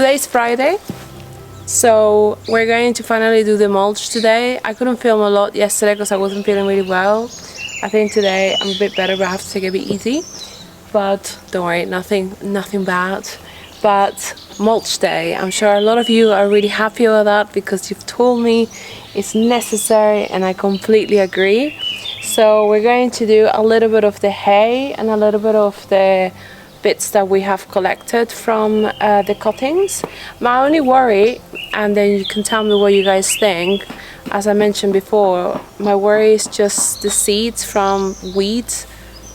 Today's Friday, so we're going to finally do the mulch today. I couldn't film a lot yesterday because I wasn't feeling really well. I think today I'm a bit better, but I have to take it a bit easy. But don't worry, nothing bad. But mulch day, I'm sure a lot of you are really happy with that because you've told me it's necessary, and I completely agree. So we're going to do a little bit of the hay and a little bit of the bits that we have collected from the cuttings. My only worry, and then you can tell me what you guys think, as I mentioned before, my worry is just the seeds from weeds.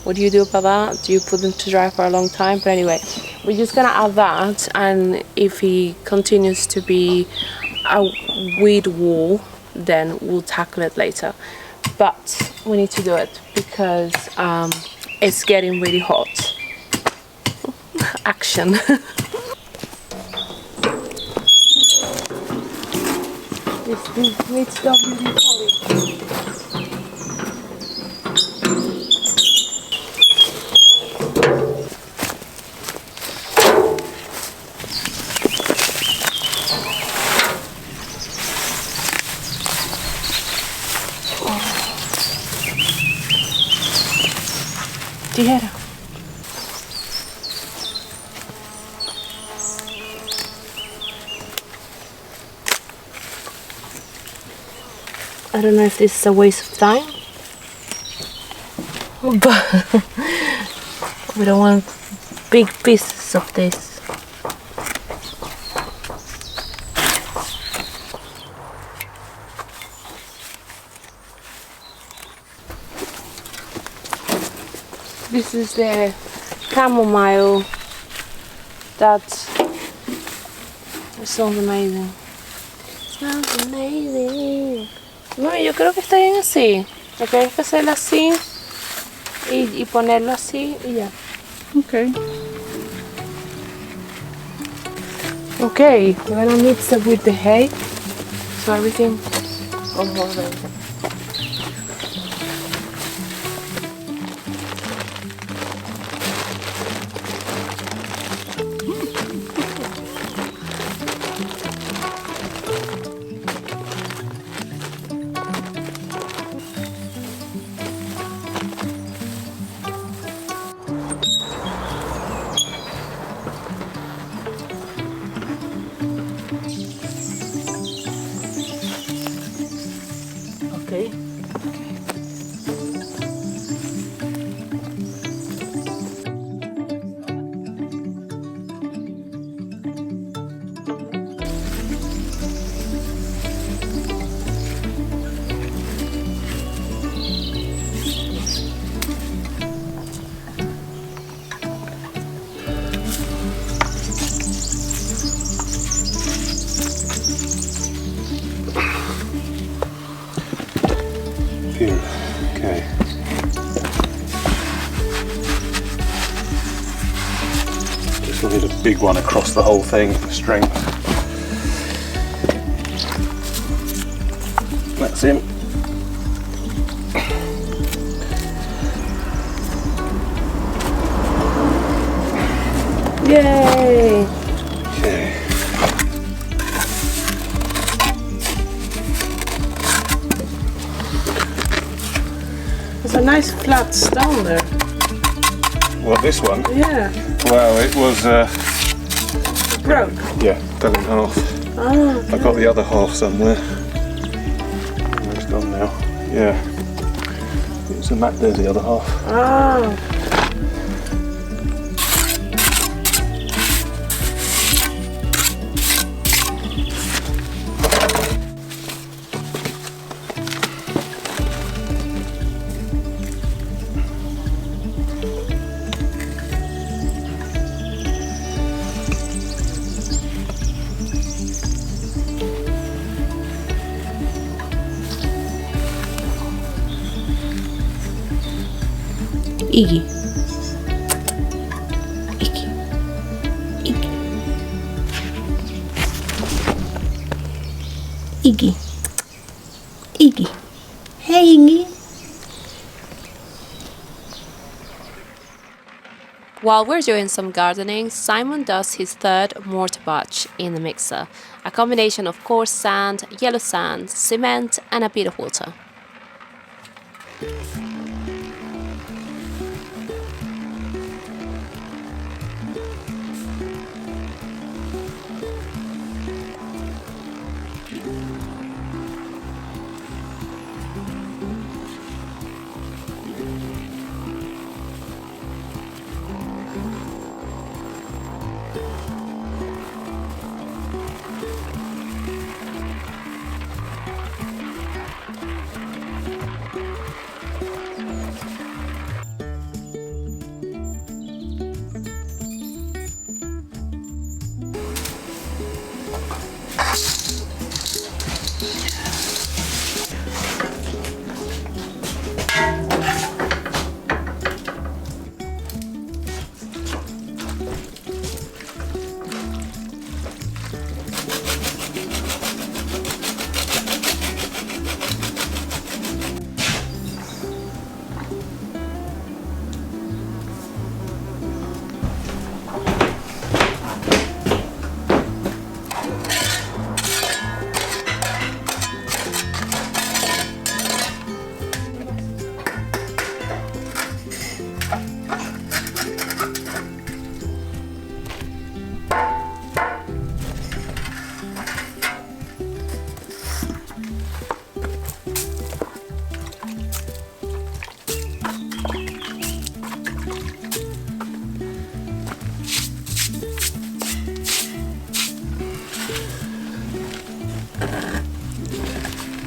What do you do about that? Do you put them to dry for a long time? But anyway, we're just gonna add that, and if he continues to be a weed wall, then we'll tackle it later. But we need to do it because it's getting really hot. Action. This needs WD-40. Tijera. I don't know if this is a waste of time, but we don't want big pieces of this. This is the chamomile that smells amazing. Smells amazing. No, yo creo que está bien así. Lo que hay que hacerlo así y ponerlo así y ya. Okay. Okay, we're gonna mix it with the hay, so everything goes over. Okay. Okay. Just wanted a big one across the whole thing for strength. That's him. Yay! Okay. There's a nice flat stone there. What, this one? Yeah. Well, it was Broke. yeah, done in half. Oh, I got the other half somewhere. Oh, it's gone now. Yeah. It's a mat, there's the other half. oh. Iggy. Iggy. Iggy. Iggy. Iggy. Hey, Iggy. While we're doing some gardening, Simon does his third mortar batch in the mixer, a combination of coarse sand, yellow sand, cement and a bit of water.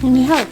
Any help?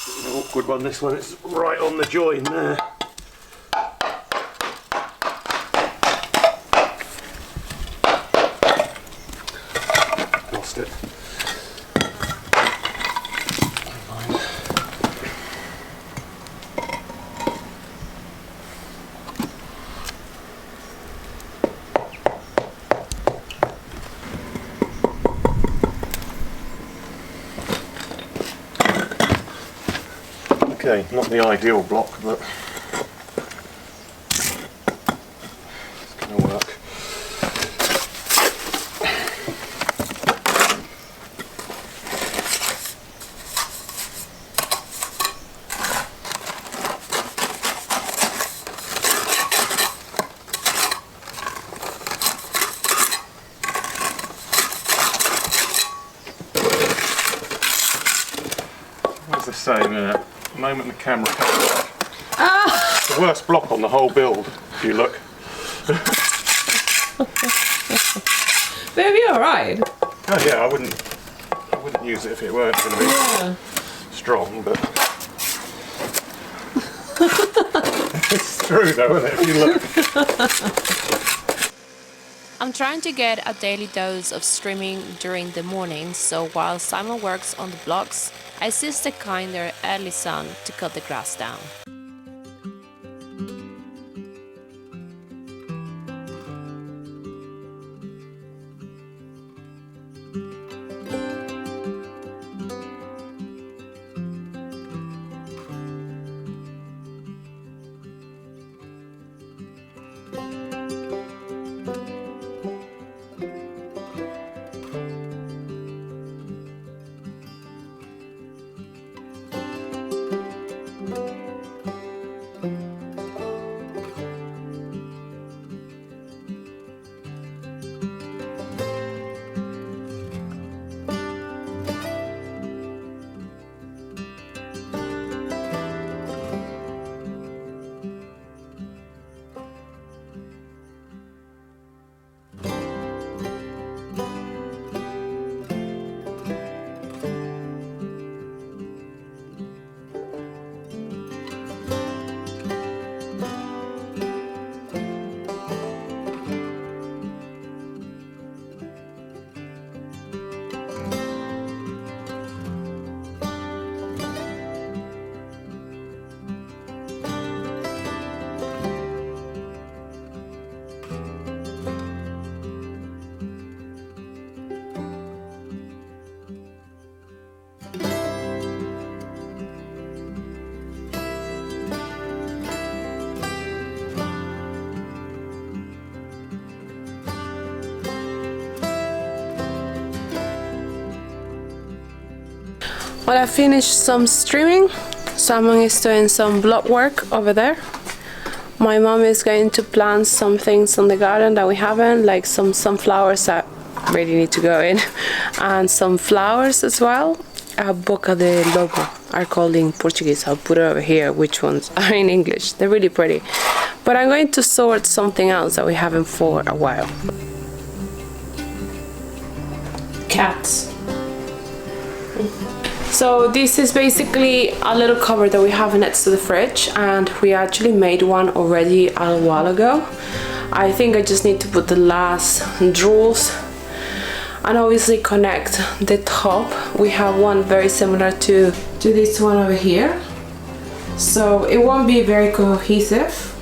An awkward one, this one. It's right on the join there. Lost it. Okay, not the ideal block, but it's going to work. As I say, the moment the camera comes back, it's the worst block on the whole build, if you look. Baby, alright. Oh yeah, I wouldn't use it if it weren't going to be strong, but it's true though, isn't it, if you look. I'm trying to get a daily dose of streaming during the morning, so while Simon works on the blocks, I assist the kinder early sun to cut the grass down. Well, I finished some streaming. Simon is doing some block work over there. My mom is going to plant some things on the garden that we haven't, like some sunflowers that really need to go in, and some flowers as well. Boca de Lobo are called in Portuguese. I'll put it over here which ones are in English. They're really pretty. But I'm going to sort something else that we haven't for a while. Cats. So this is basically a little cupboard that we have next to the fridge, and we actually made one already a while ago. I think I just need to put the last drawers and obviously connect the top. We have one very similar to this one over here, so it won't be very cohesive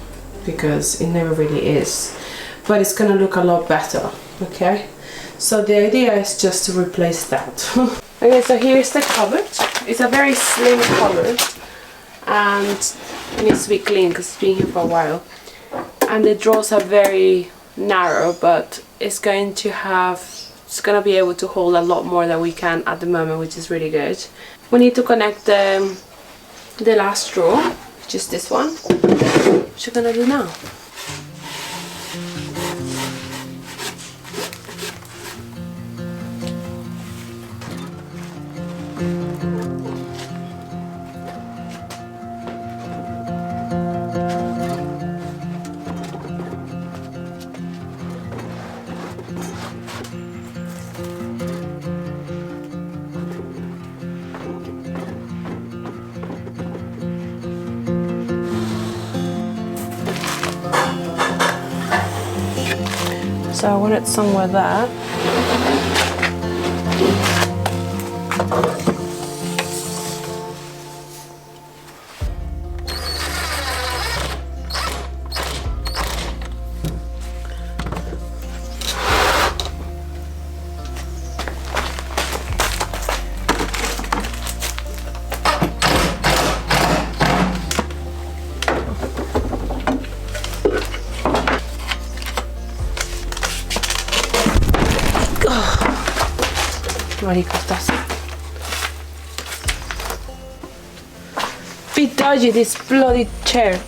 because it never really is, but it's gonna look a lot better. Okay, so the idea is just to replace that. Okay, so here's the cupboard. It's a very slim cupboard and it needs to be clean because it's been here for a while. And the drawers are very narrow, but it's going to be able to hold a lot more than we can at the moment, which is really good. We need to connect the last drawer, which is this one, which we're gonna do now. So I want it somewhere there. Maricostas. Bit dodgy, this bloody chair.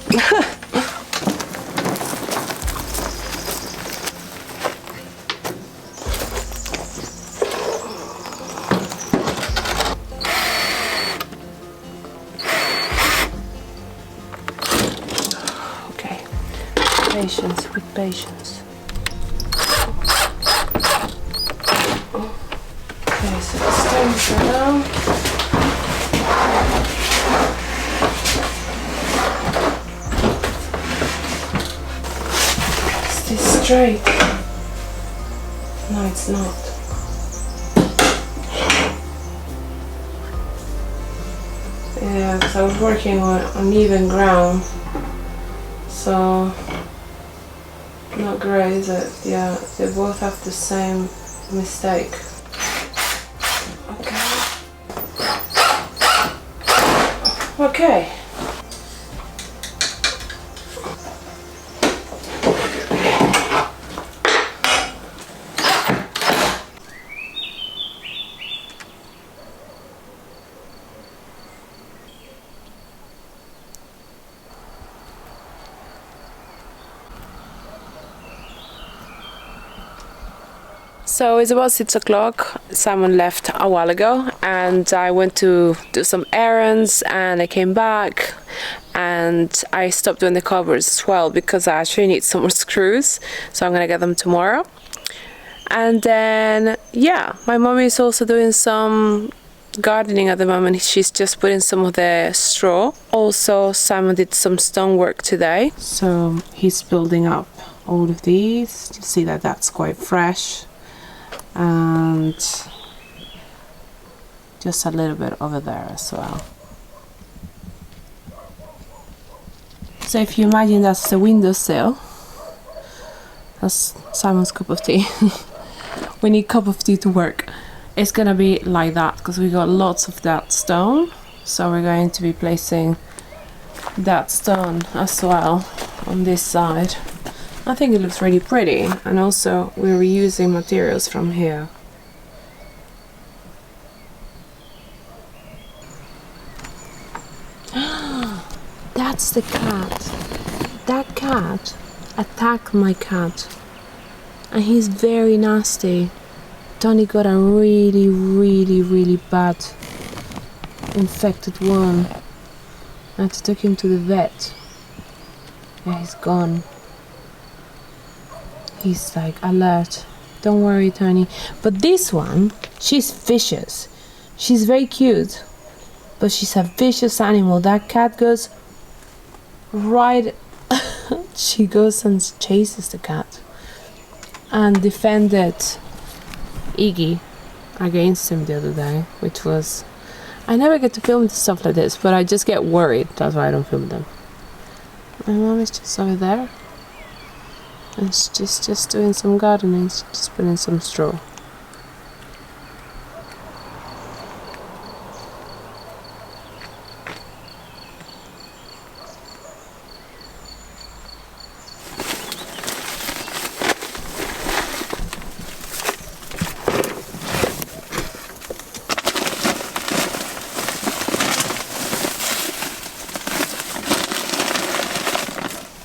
Okay, patience, with patience. Okay, so the stones are down. Is this straight? No, it's not. Yeah, because I was working on uneven ground, so not great, is it? Yeah, they both have the same mistake. Okay. So it's about 6 o'clock. Simon left a while ago and I went to do some errands and I came back and I stopped doing the covers as well because I actually need some more screws, so I'm gonna get them tomorrow. And then yeah, my mom is also doing some gardening at the moment. She's just putting some of the straw. Also Simon did some stonework today, so he's building up all of these. You see that that's quite fresh. And just a little bit over there as well. So if you imagine that's the windowsill, that's Simon's cup of tea. We need cup of tea to work. It's gonna be like that because we got lots of that stone, so we're going to be placing that stone as well on this side. I think it looks really pretty, and also we're reusing materials from here. That's the cat. That cat attacked my cat and he's very nasty. Tony got a really bad infected wound. I had to take him to the vet. Yeah, he's gone. He's like alert. Don't worry, Tony. But this one, she's vicious. She's very cute, but she's a vicious animal. That cat goes right she goes and chases the cat and defended Iggy against him the other day, which was, I never get to film stuff like this, but I just get worried. That's why I don't film them. My mom is just over there and she's just doing some gardening. She's just putting some straw.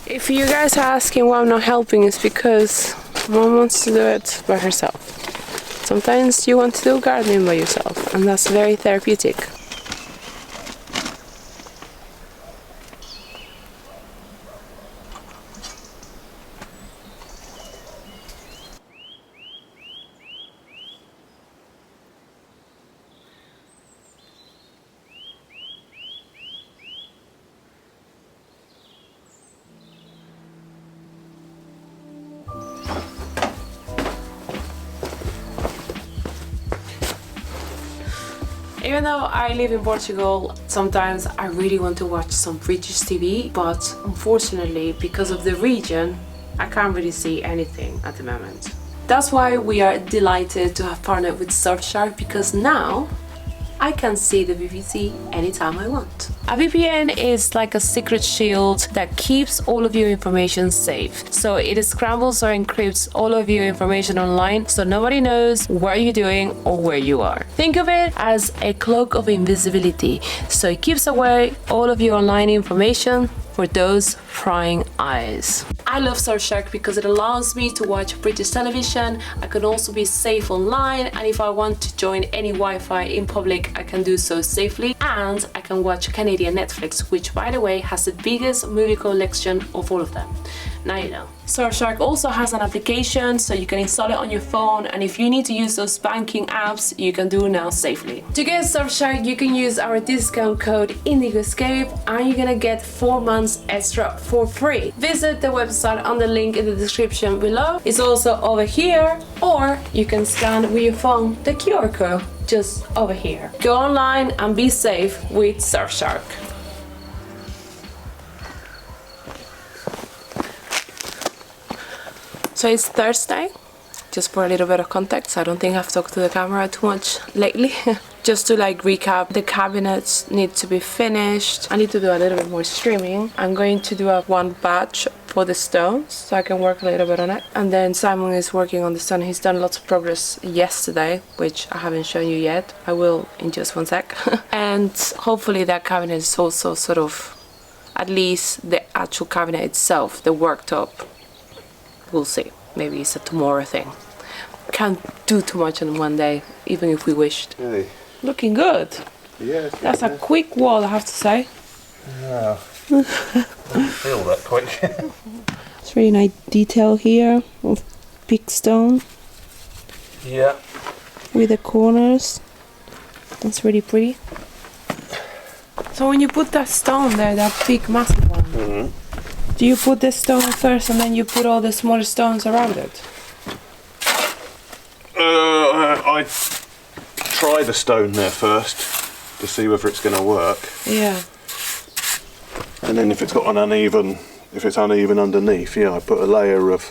If you guys are asking why I'm not helping, it's because Mom wants to do it by herself. Sometimes you want to do gardening by yourself, and that's very therapeutic. Even though I live in Portugal, sometimes I really want to watch some British TV, but unfortunately, because of the region, I can't really see anything at the moment. That's why we are delighted to have partnered with Surfshark, because now I can see the BBC anytime I want. A VPN is like a secret shield that keeps all of your information safe. So it scrambles or encrypts all of your information online so nobody knows what you're doing or where you are. Think of it as a cloak of invisibility. So it keeps away all of your online information for those prying eyes. I love Surfshark because it allows me to watch British television. I can also be safe online, and if I want to join any Wi-Fi in public, I can do so safely. And I can watch Canadian Netflix, which by the way has the biggest movie collection of all of them. Now you know. Surfshark also has an application, so you can install it on your phone, and if you need to use those banking apps, you can do now safely. To get Surfshark, you can use our discount code IndigoEscape, and you're gonna get 4 months extra for free. Visit the website on the link in the description below. It's also over here, or you can scan with your phone the QR code just over here. Go online and be safe with Surfshark. So it's Thursday, just for a little bit of context. I don't think I've talked to the camera too much lately. Just to like recap, the cabinets need to be finished. I need to do a little bit more streaming. I'm going to do one batch for the stones, so I can work a little bit on it. And then Simon is working on the stone. He's done lots of progress yesterday, which I haven't shown you yet. I will in just one sec. And hopefully that cabinet is also sort of, at least the actual cabinet itself, the worktop. We'll see. Maybe it's a tomorrow thing. Can't do too much in one day, even if we wished. Hey. Looking good. Yeah. That's a quick wall, I have to say. Yeah. Don't feel that quick. It's really nice detail here of big stone. Yeah. With the corners. That's really pretty. So when you put that stone there, that big massive one, do you put the stone first and then you put all the smaller stones around it? I try the stone there first to see whether it's going to work. Yeah. And then if it's uneven underneath, yeah, I put a layer of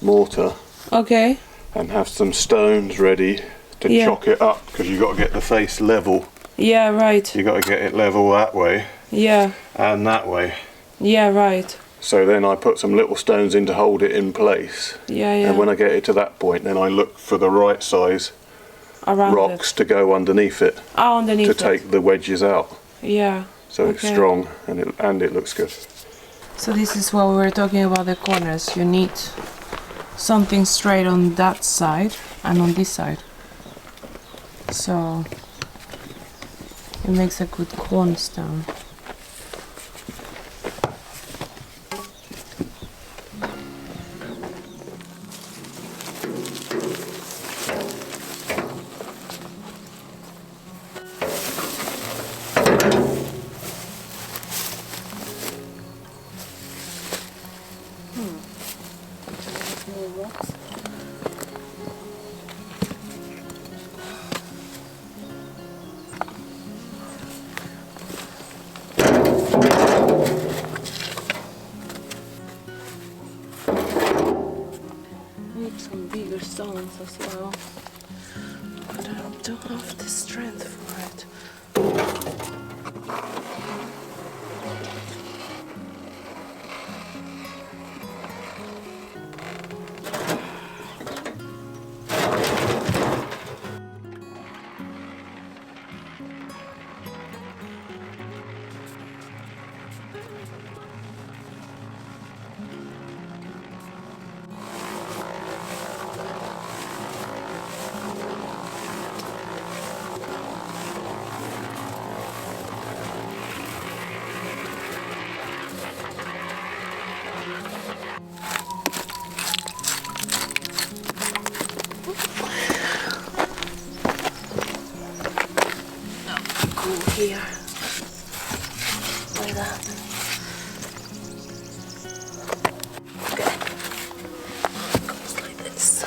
mortar. Okay. And have some stones ready to chock it up, because you've got to get the face level. Yeah, right. You've got to get it level that way. Yeah. And that way. Yeah, right. So then I put some little stones in to hold it in place. Yeah, yeah. And when I get it to that point, then I look for the right size around rocks to go underneath it. Oh, underneath to it. take the wedges out. Yeah. So it's strong and it looks good. So this is what we were talking about, the corners. You need something straight on that side and on this side. So it makes a good cornerstone. Some bigger stones as well, but I don't have the strength for it. Here, like that. Okay, goes like this.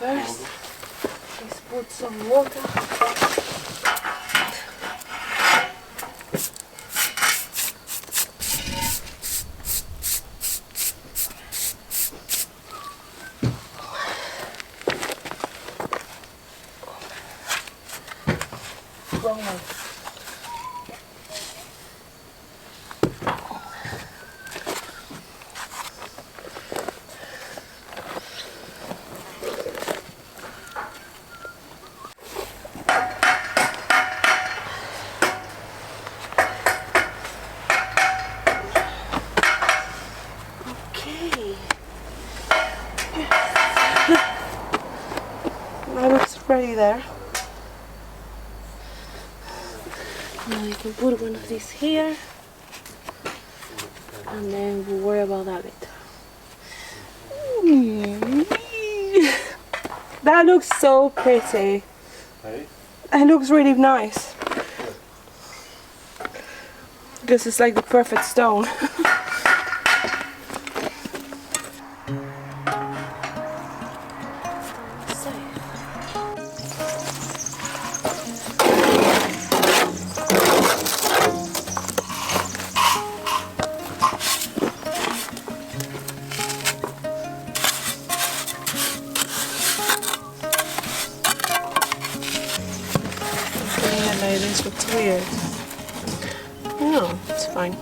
first. Let's put some water. Wrong one. Okay. That looks ready there. Now you can put one of these here, and then we'll worry about that later. That looks so pretty. Hey? It looks really nice. Because it's like the perfect stone. This looks weird. No, it's fine.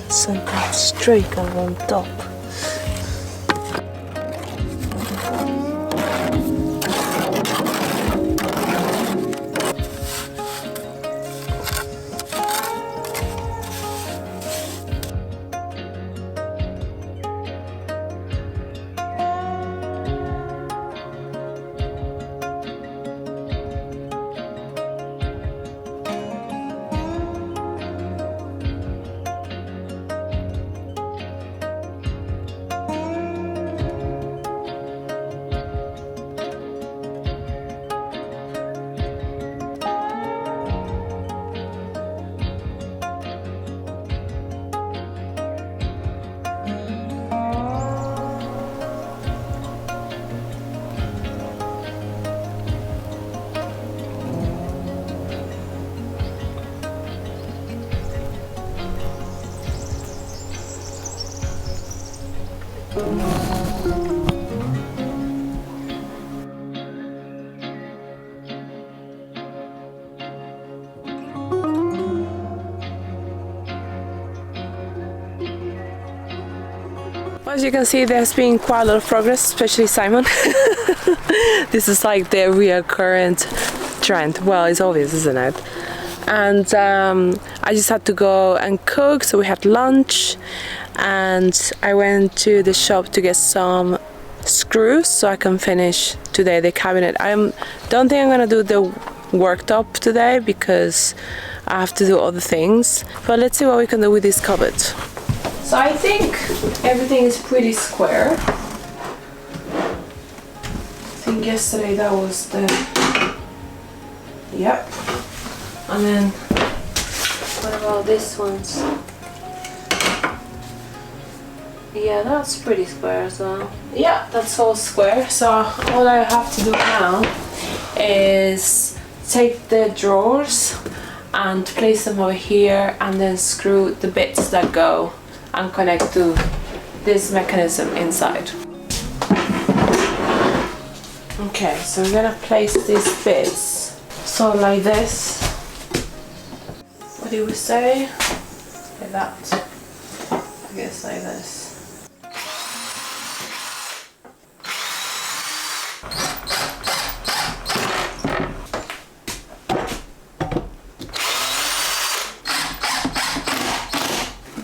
Some streak on top. As you can see, there's been quite a lot of progress, especially Simon. This is like the recurrent trend. Well, it's obvious, isn't it? And I just had to go and cook, so we had lunch, and I went to the shop to get some screws so I can finish today the cabinet. I don't think I'm gonna do the worktop today because I have to do other things, but let's see what we can do with this cupboard. So I think everything is pretty square. I think yesterday that was the... Yep. And then, what about this ones? Yeah, that's pretty square as well. Yeah, that's all square. So all I have to do now is take the drawers and place them over here and then screw the bits that go and connect to this mechanism inside. Okay, so we're gonna place these bits. So like this. What do we say? Like that. I guess like this.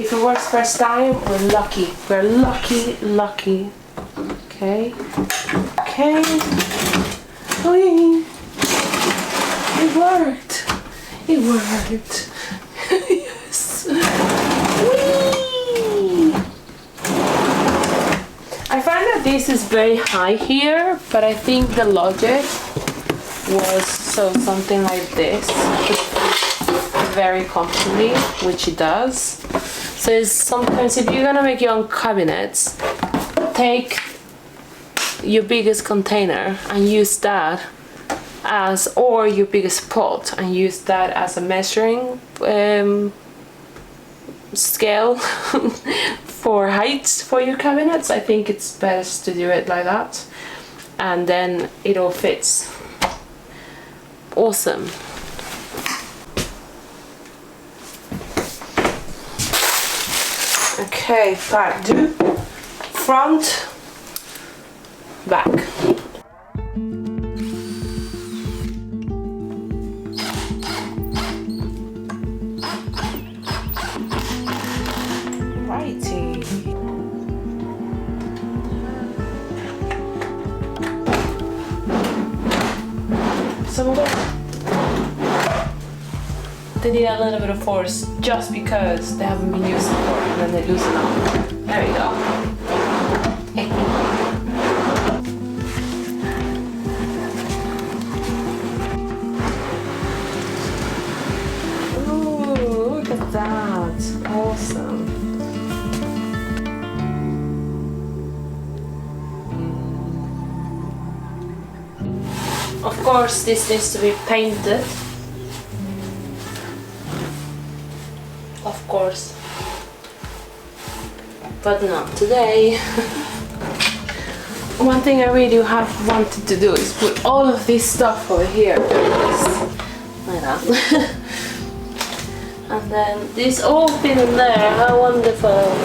If it works first time, we're lucky. We're lucky. Okay. Okay. Oh, it worked. It worked. this is very high here, but I think the logic was so something like this, very comfortably, which it does. So it's sometimes if you're gonna make your own cabinets, take your biggest container and use that as, or your biggest pot and use that as a measuring scale for heights for your cabinets. I think it's best to do it like that, and then it all fits. Awesome. Okay, part two, front, back. Righty. Some of it. They need a little bit of force just because they haven't been used before, and then they loosen up. There we go. Ooh, look at that. Awesome. Of course, this needs to be painted. Of course. But not today. One thing I really have wanted to do is put all of this stuff over here. Like that. And then this opening there, how wonderful.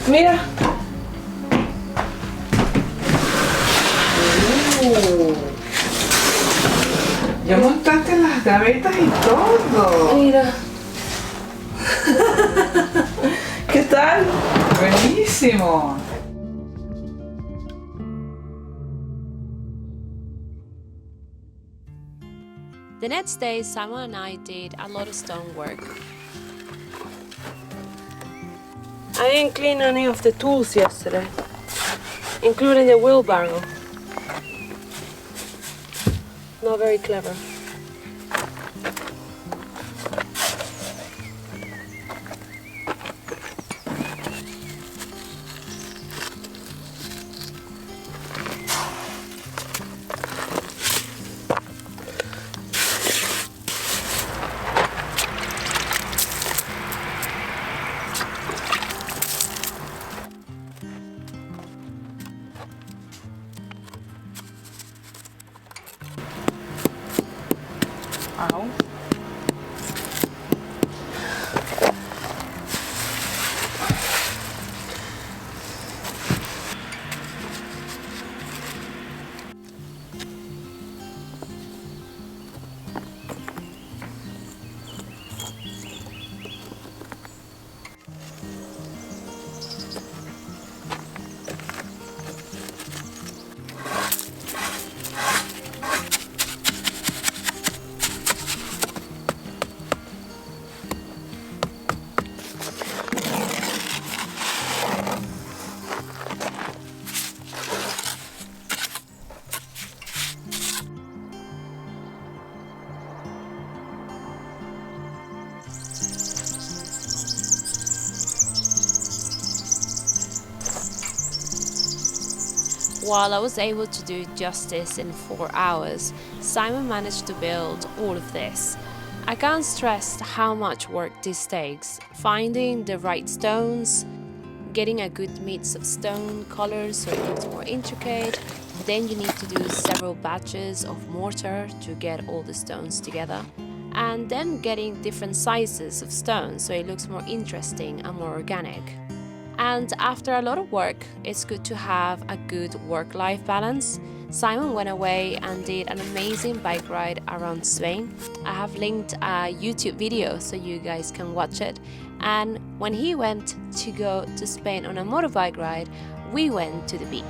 Mira. Ya montaste las gavetas y todo. Mira. ¿Qué tal? Buenísimo. The next day, Simon and I did a lot of stonework. I didn't clean any of the tools yesterday, including the wheelbarrow. Not very clever. Ow. While I was able to do justice in 4 hours, Simon managed to build all of this. I can't stress how much work this takes. Finding the right stones, getting a good mix of stone colors so it looks more intricate. Then you need to do several batches of mortar to get all the stones together. And then getting different sizes of stones so it looks more interesting and more organic. And after a lot of work, it's good to have a good work-life balance. Simon went away and did an amazing bike ride around Spain. I have linked a YouTube video so you guys can watch it. And when he went to go to Spain on a motorbike ride, we went to the beach.